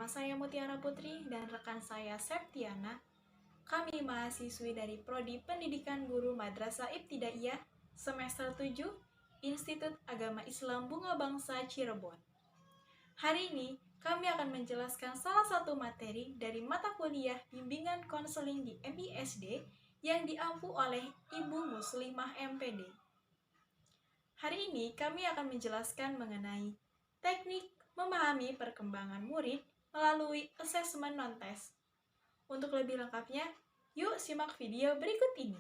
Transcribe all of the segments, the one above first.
saya Mutiara Putri dan rekan saya Septiana. Kami mahasiswi dari Prodi Pendidikan Guru Madrasah Ibtidaiyah semester 7 Institut Agama Islam Bunga Bangsa Cirebon. Hari ini kami akan menjelaskan salah satu materi dari mata kuliah bimbingan konseling di MISD yang diampu oleh Ibu Muslimah MPD. Hari ini kami akan menjelaskan mengenai teknik memahami perkembangan murid melalui asesmen non-tes. Untuk lebih lengkapnya, yuk simak video berikut ini.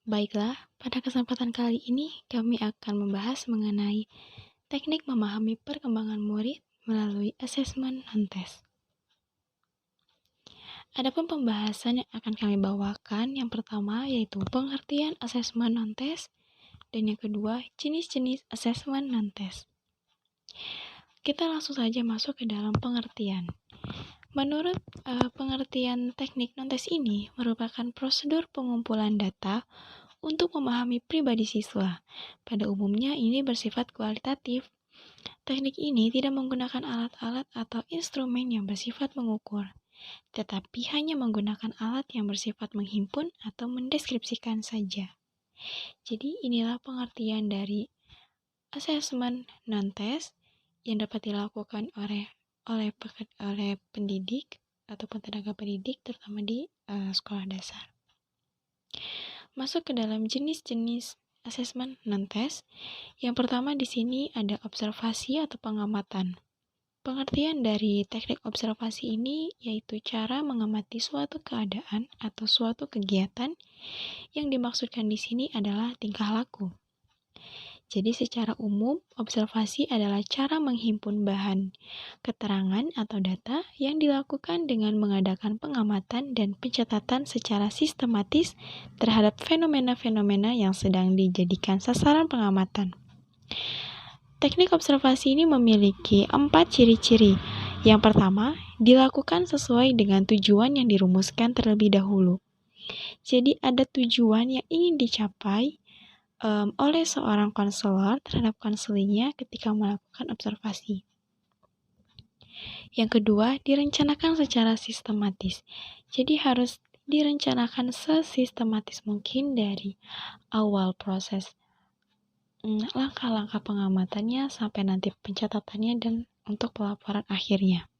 Baiklah, pada kesempatan kali ini kami akan membahas mengenai teknik memahami perkembangan murid melalui asesmen non-tes. Adapun pembahasan yang akan kami bawakan, yang pertama yaitu pengertian asesmen non-tes, dan yang kedua jenis-jenis asesmen non-tes. Kita langsung saja masuk ke dalam pengertian. Menurut pengertian teknik non-tes ini merupakan prosedur pengumpulan data untuk memahami pribadi siswa. Pada umumnya ini bersifat kualitatif. Teknik ini tidak menggunakan alat-alat atau instrumen yang bersifat mengukur, tetapi hanya menggunakan alat yang bersifat menghimpun atau mendeskripsikan saja. Jadi inilah pengertian dari asesmen non-tes yang dapat dilakukan oleh pendidik ataupun tenaga pendidik, terutama di sekolah dasar. Masuk ke dalam jenis-jenis asesmen non-tes. Yang pertama di sini ada observasi atau pengamatan. Pengertian dari teknik observasi ini yaitu cara mengamati suatu keadaan atau suatu kegiatan. Yang dimaksudkan di sini adalah tingkah laku. Jadi secara umum, observasi adalah cara menghimpun bahan keterangan atau data yang dilakukan dengan mengadakan pengamatan dan pencatatan secara sistematis terhadap fenomena-fenomena yang sedang dijadikan sasaran pengamatan. Teknik observasi ini memiliki 4 ciri-ciri. Yang pertama, dilakukan sesuai dengan tujuan yang dirumuskan terlebih dahulu. Jadi ada tujuan yang ingin dicapai oleh seorang konselor terhadap konselingnya ketika melakukan observasi. Yang kedua, direncanakan secara sistematis. Jadi harus direncanakan sesistematis mungkin dari awal proses langkah-langkah pengamatannya sampai nanti pencatatannya dan untuk pelaporan akhirnya.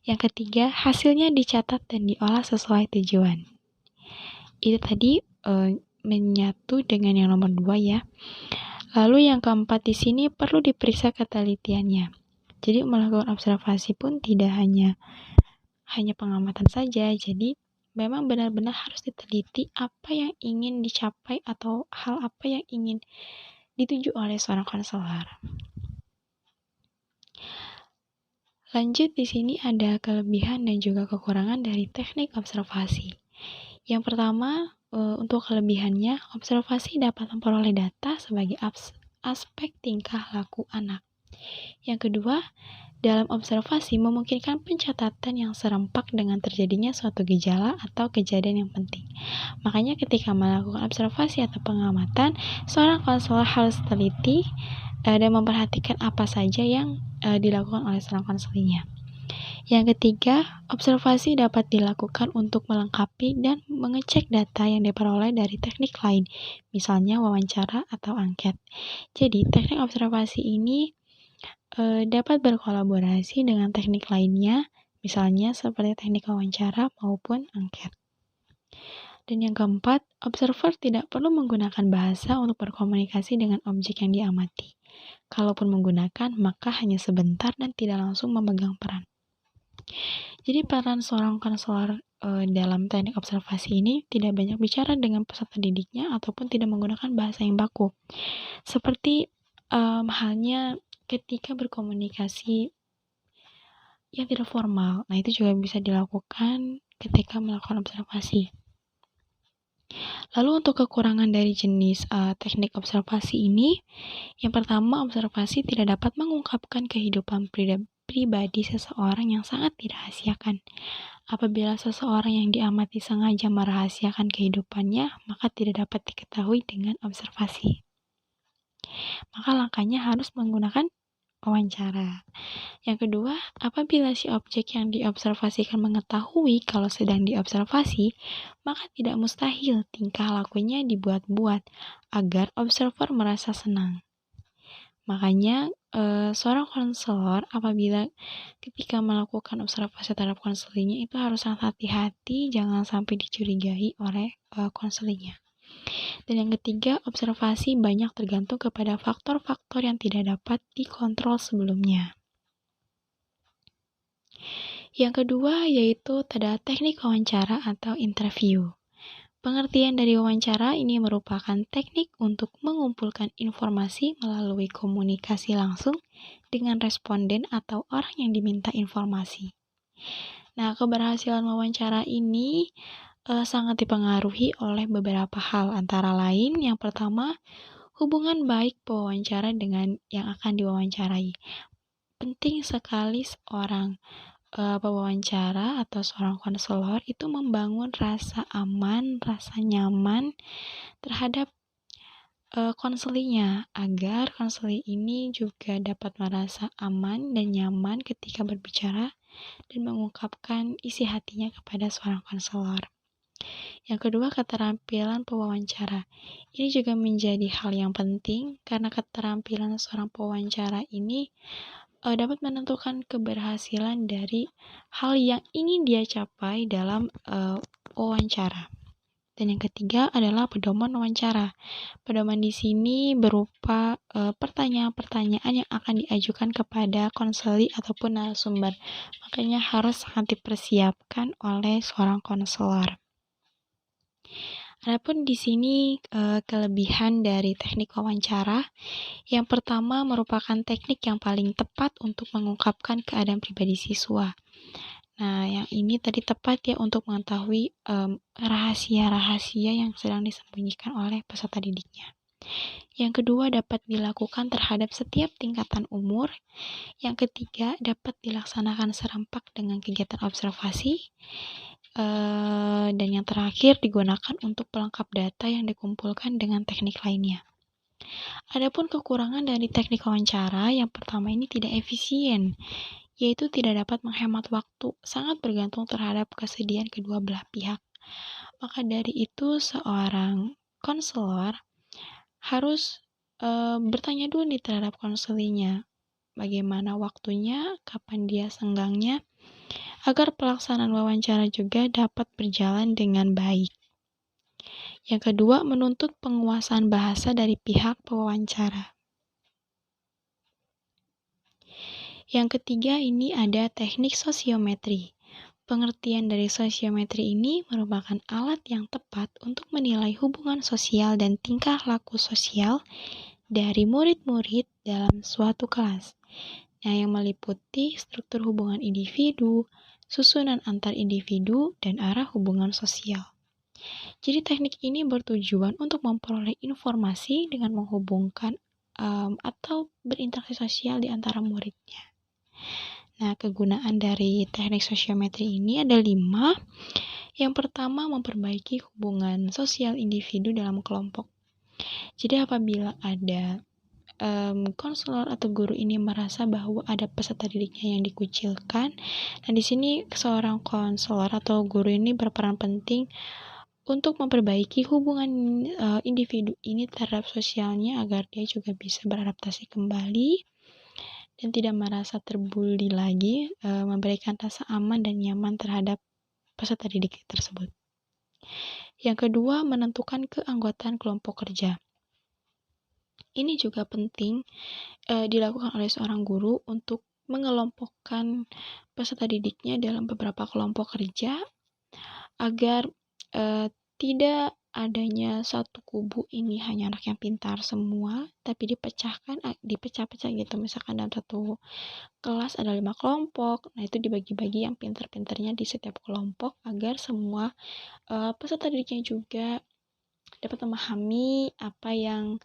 Yang ketiga, hasilnya dicatat dan diolah sesuai tujuan. Itu tadi menyatu dengan yang nomor 2 ya. Lalu yang keempat di sini perlu diperiksa ketelitiannya. Jadi melakukan observasi pun tidak hanya pengamatan saja. Jadi memang benar-benar harus diteliti apa yang ingin dicapai atau hal apa yang ingin dituju oleh seorang konselor. Lanjut di sini ada kelebihan dan juga kekurangan dari teknik observasi. Yang pertama, untuk kelebihannya, observasi dapat memperoleh data sebagai aspek tingkah laku anak. Yang kedua, dalam observasi memungkinkan pencatatan yang serempak dengan terjadinya suatu gejala atau kejadian yang penting. Makanya ketika melakukan observasi atau pengamatan, seorang konselor harus teliti dan memperhatikan apa saja yang dilakukan oleh seorang konselingnya. Yang ketiga, observasi dapat dilakukan untuk melengkapi dan mengecek data yang diperoleh dari teknik lain, misalnya wawancara atau angket. Jadi, teknik observasi ini dapat berkolaborasi dengan teknik lainnya, misalnya seperti teknik wawancara maupun angket. Dan yang keempat, observer tidak perlu menggunakan bahasa untuk berkomunikasi dengan objek yang diamati. Kalaupun menggunakan, maka hanya sebentar dan tidak langsung memegang peran. Jadi peran seorang konselor dalam teknik observasi ini tidak banyak bicara dengan peserta didiknya ataupun tidak menggunakan bahasa yang baku. Seperti halnya ketika berkomunikasi yang tidak formal. Nah, itu juga bisa dilakukan ketika melakukan observasi. Lalu untuk kekurangan dari jenis teknik observasi ini, yang pertama, observasi tidak dapat mengungkapkan kehidupan pribadi seseorang yang sangat dirahasiakan. Apabila seseorang yang diamati sengaja merahasiakan kehidupannya, maka tidak dapat diketahui dengan observasi. maka langkahnya harus menggunakan wawancara. Yang kedua, apabila si objek yang diobservasikan mengetahui kalau sedang diobservasi, maka tidak mustahil tingkah lakunya dibuat-buat agar observer merasa senang. Makanya seorang konselor apabila ketika melakukan observasi terhadap konselingnya itu harus sangat hati-hati, jangan sampai dicurigai oleh konselingnya. Dan yang ketiga, observasi banyak tergantung kepada faktor-faktor yang tidak dapat dikontrol sebelumnya. Yang kedua yaitu pada teknik wawancara atau interview. Pengertian dari wawancara ini merupakan teknik untuk mengumpulkan informasi melalui komunikasi langsung dengan responden atau orang yang diminta informasi. Nah, keberhasilan wawancara ini sangat dipengaruhi oleh beberapa hal, antara lain yang pertama, hubungan baik pewawancara dengan yang akan diwawancarai. Penting sekali seorang pewawancara atau seorang konselor itu membangun rasa aman, rasa nyaman terhadap konselingnya, agar konseling ini juga dapat merasa aman dan nyaman ketika berbicara dan mengungkapkan isi hatinya kepada seorang konselor. Yang kedua, keterampilan pewawancara. Ini juga menjadi hal yang penting karena keterampilan seorang pewawancara ini dapat menentukan keberhasilan dari hal yang ingin dia capai dalam wawancara. Dan yang ketiga adalah pedoman wawancara. Pedoman di sini berupa pertanyaan-pertanyaan yang akan diajukan kepada konseli ataupun narasumber. Makanya harus sangat dipersiapkan oleh seorang konselor. Adapun di sini kelebihan dari teknik wawancara, yang pertama merupakan teknik yang paling tepat untuk mengungkapkan keadaan pribadi siswa. Nah, yang ini tadi tepat ya untuk mengetahui rahasia-rahasia yang sedang disembunyikan oleh peserta didiknya. Yang kedua dapat dilakukan terhadap setiap tingkatan umur. Yang ketiga dapat dilaksanakan serempak dengan kegiatan observasi. Dan yang terakhir digunakan untuk pelengkap data yang dikumpulkan dengan teknik lainnya. Adapun kekurangan dari teknik wawancara, yang pertama ini tidak efisien, yaitu tidak dapat menghemat waktu, sangat bergantung terhadap kesediaan kedua belah pihak. Maka dari itu seorang konselor harus bertanya dulu nih terhadap konselinya, bagaimana waktunya, kapan dia senggangnya, agar pelaksanaan wawancara juga dapat berjalan dengan baik. Yang kedua, menuntut penguasaan bahasa dari pihak pewawancara. Yang ketiga ini ada teknik sosiometri. Pengertian dari sosiometri ini merupakan alat yang tepat untuk menilai hubungan sosial dan tingkah laku sosial dari murid-murid dalam suatu kelas. Nah, yang meliputi struktur hubungan individu, susunan antar individu, dan arah hubungan sosial. Jadi teknik ini bertujuan untuk memperoleh informasi dengan menghubungkan atau berinteraksi sosial di antara muridnya. Nah, kegunaan dari teknik sosiometri ini ada 5. Yang pertama, memperbaiki hubungan sosial individu dalam kelompok. Jadi apabila ada konselor atau guru ini merasa bahwa ada peserta didiknya yang dikucilkan, dan di sini seorang konselor atau guru ini berperan penting untuk memperbaiki hubungan individu ini terhadap sosialnya agar dia juga bisa beradaptasi kembali dan tidak merasa terbuli lagi, memberikan rasa aman dan nyaman terhadap peserta didik tersebut. Yang kedua, menentukan keanggotaan kelompok kerja. Ini juga penting dilakukan oleh seorang guru untuk mengelompokkan peserta didiknya dalam beberapa kelompok kerja agar tidak adanya satu kubu ini hanya anak yang pintar semua, tapi dipecah-pecah gitu. Misalkan dalam satu kelas ada 5 kelompok, nah itu dibagi-bagi yang pintar-pintarnya di setiap kelompok agar semua peserta didiknya juga dapat memahami apa yang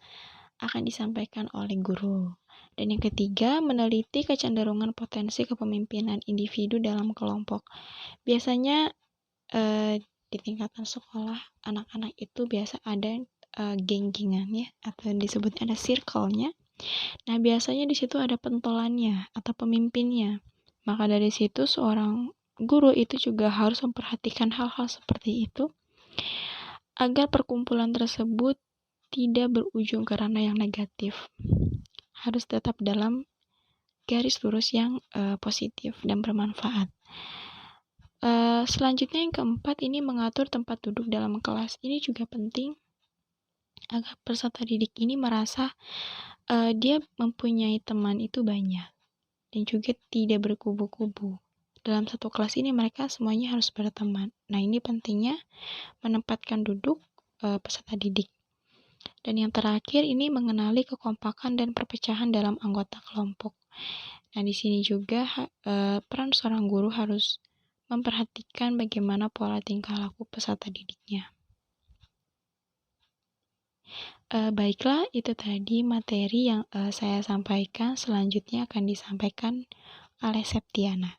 akan disampaikan oleh guru. Dan yang ketiga, meneliti kecenderungan potensi kepemimpinan individu dalam kelompok. Biasanya di tingkatan sekolah, anak-anak itu biasa ada geng-gengannya atau disebutnya ada circle-nya. Nah, biasanya di situ ada pentolannya atau pemimpinnya. Maka dari situ seorang guru itu juga harus memperhatikan hal-hal seperti itu agar perkumpulan tersebut tidak berujung ke ranah yang negatif. Harus tetap dalam garis lurus yang positif dan bermanfaat. Selanjutnya yang keempat, ini mengatur tempat duduk dalam kelas. Ini juga penting agar peserta didik ini merasa dia mempunyai teman itu banyak dan juga tidak berkubu-kubu. Dalam satu kelas ini mereka semuanya harus berteman. Nah, ini pentingnya menempatkan duduk peserta didik. Dan yang terakhir ini mengenali kekompakan dan perpecahan dalam anggota kelompok. Nah, di sini juga peran seorang guru harus memperhatikan bagaimana pola tingkah laku peserta didiknya. Baiklah, itu tadi materi yang saya sampaikan. Selanjutnya akan disampaikan oleh Septiana.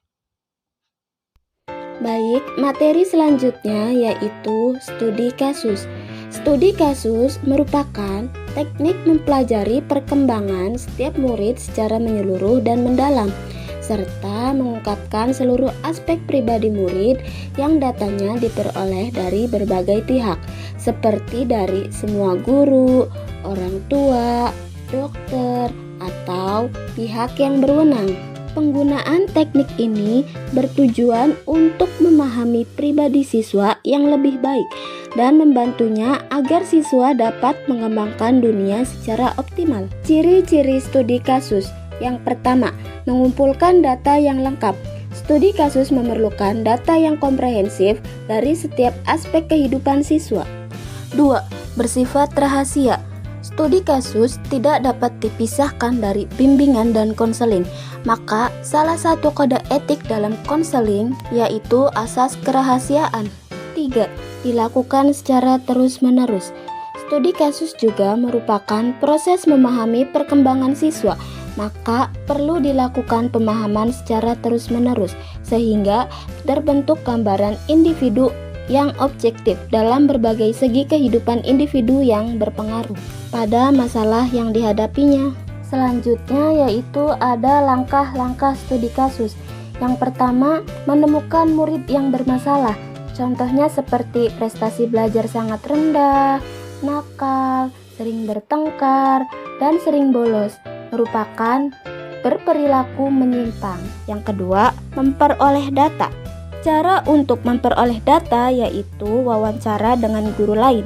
Baik, materi selanjutnya yaitu studi kasus. Studi kasus merupakan teknik mempelajari perkembangan setiap murid secara menyeluruh dan mendalam, serta mengungkapkan seluruh aspek pribadi murid yang datanya diperoleh dari berbagai pihak, seperti dari semua guru, orang tua, dokter, atau pihak yang berwenang. Penggunaan teknik ini bertujuan untuk memahami pribadi siswa yang lebih baik dan membantunya agar siswa dapat mengembangkan dunia secara optimal. Ciri-ciri studi kasus. Yang pertama, mengumpulkan data yang lengkap. Studi kasus memerlukan data yang komprehensif dari setiap aspek kehidupan siswa. 2. Bersifat rahasia. Studi kasus tidak dapat dipisahkan dari bimbingan dan konseling. Maka, salah satu kode etik dalam konseling yaitu asas kerahasiaan. 3. Dilakukan secara terus-menerus. Studi kasus juga merupakan proses memahami perkembangan siswa. Maka, perlu dilakukan pemahaman secara terus-menerus sehingga terbentuk gambaran individu yang objektif dalam berbagai segi kehidupan individu yang berpengaruh pada masalah yang dihadapinya. Selanjutnya yaitu ada langkah-langkah studi kasus. Yang pertama, menemukan murid yang bermasalah. Contohnya seperti prestasi belajar sangat rendah, nakal, sering bertengkar, dan sering bolos, merupakan berperilaku menyimpang. Yang kedua, memperoleh data. Cara untuk memperoleh data yaitu wawancara dengan guru lain.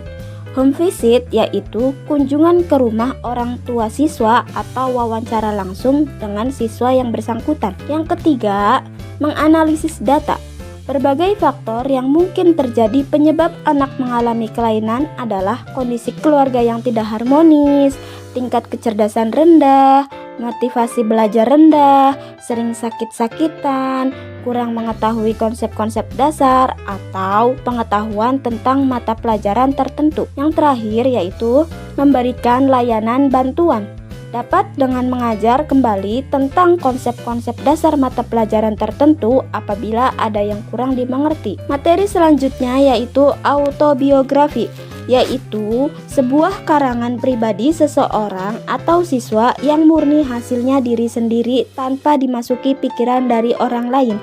Home visit yaitu kunjungan ke rumah orang tua siswa atau wawancara langsung dengan siswa yang bersangkutan. Yang ketiga, menganalisis data. Berbagai faktor yang mungkin terjadi penyebab anak mengalami kelainan adalah kondisi keluarga yang tidak harmonis, tingkat kecerdasan rendah, motivasi belajar rendah, sering sakit-sakitan, kurang mengetahui konsep-konsep dasar, atau pengetahuan tentang mata pelajaran tertentu. Yang terakhir yaitu memberikan layanan bantuan. Dapat dengan mengajar kembali tentang konsep-konsep dasar mata pelajaran tertentu apabila ada yang kurang dimengerti. Materi selanjutnya yaitu autobiografi, yaitu sebuah karangan pribadi seseorang atau siswa yang murni hasilnya diri sendiri tanpa dimasuki pikiran dari orang lain.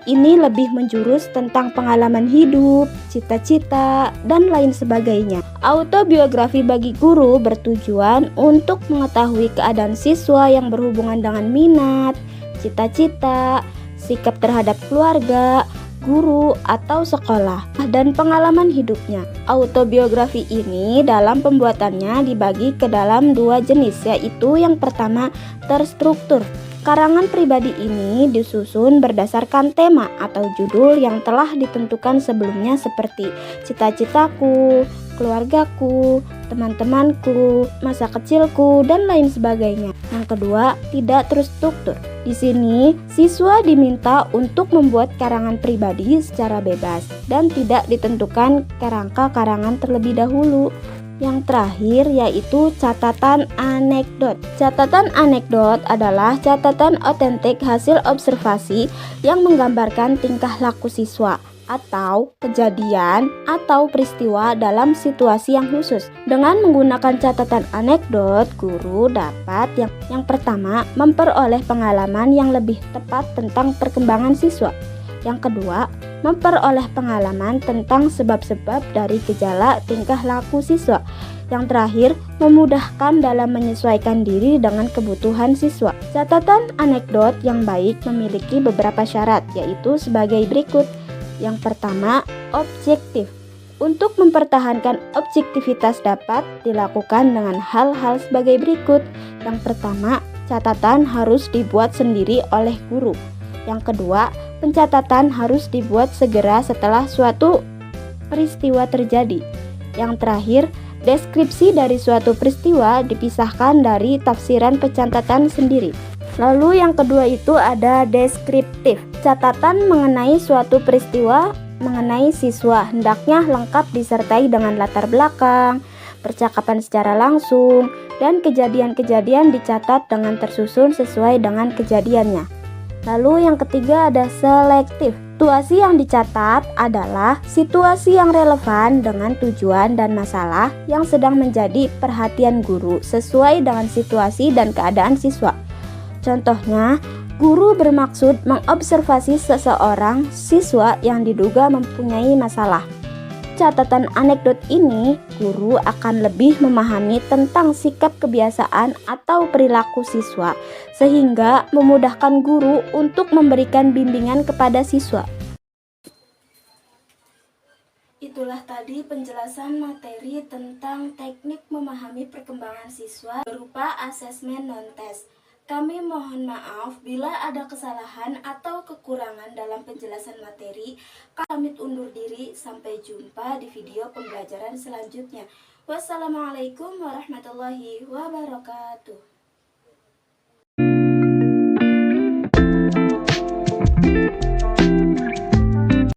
Ini lebih menjurus tentang pengalaman hidup, cita-cita, dan lain sebagainya. Autobiografi bagi guru bertujuan untuk mengetahui keadaan siswa yang berhubungan dengan minat, cita-cita, sikap terhadap keluarga, guru, atau sekolah, dan pengalaman hidupnya. Autobiografi ini dalam pembuatannya dibagi ke dalam dua jenis, yaitu yang pertama terstruktur. Karangan pribadi ini disusun berdasarkan tema atau judul yang telah ditentukan sebelumnya seperti cita-citaku, keluargaku, teman-temanku, masa kecilku, dan lain sebagainya. Yang kedua, tidak terstruktur. Di sini, siswa diminta untuk membuat karangan pribadi secara bebas dan tidak ditentukan kerangka karangan terlebih dahulu. Yang terakhir yaitu catatan anekdot. Catatan anekdot adalah catatan otentik hasil observasi yang menggambarkan tingkah laku siswa atau kejadian atau peristiwa dalam situasi yang khusus. Dengan menggunakan catatan anekdot, guru dapat yang pertama memperoleh pengalaman yang lebih tepat tentang perkembangan siswa. Yang kedua, memperoleh pengalaman tentang sebab-sebab dari gejala tingkah laku siswa. Yang terakhir, memudahkan dalam menyesuaikan diri dengan kebutuhan siswa. Catatan anekdot yang baik memiliki beberapa syarat, yaitu sebagai berikut. Yang pertama, objektif. Untuk mempertahankan objektivitas dapat dilakukan dengan hal-hal sebagai berikut. Yang pertama, catatan harus dibuat sendiri oleh guru. Yang kedua, pencatatan harus dibuat segera setelah suatu peristiwa terjadi. Yang terakhir, deskripsi dari suatu peristiwa dipisahkan dari tafsiran pencatatan sendiri. Lalu yang kedua itu ada deskriptif. Catatan mengenai suatu peristiwa mengenai siswa hendaknya lengkap disertai dengan latar belakang, percakapan secara langsung, dan kejadian-kejadian dicatat dengan tersusun sesuai dengan kejadiannya. Lalu yang ketiga ada selektif. Situasi yang dicatat adalah situasi yang relevan dengan tujuan dan masalah yang sedang menjadi perhatian guru sesuai dengan situasi dan keadaan siswa. Contohnya, guru bermaksud mengobservasi seseorang siswa yang diduga mempunyai masalah. Catatan anekdot ini, guru akan lebih memahami tentang sikap kebiasaan atau perilaku siswa, sehingga memudahkan guru untuk memberikan bimbingan kepada siswa. Itulah tadi penjelasan materi tentang teknik memahami perkembangan siswa berupa asesmen non-tes. Kami mohon maaf bila ada kesalahan atau kekurangan dalam penjelasan materi. Kami undur diri, sampai jumpa di video pembelajaran selanjutnya. Wassalamualaikum warahmatullahi wabarakatuh.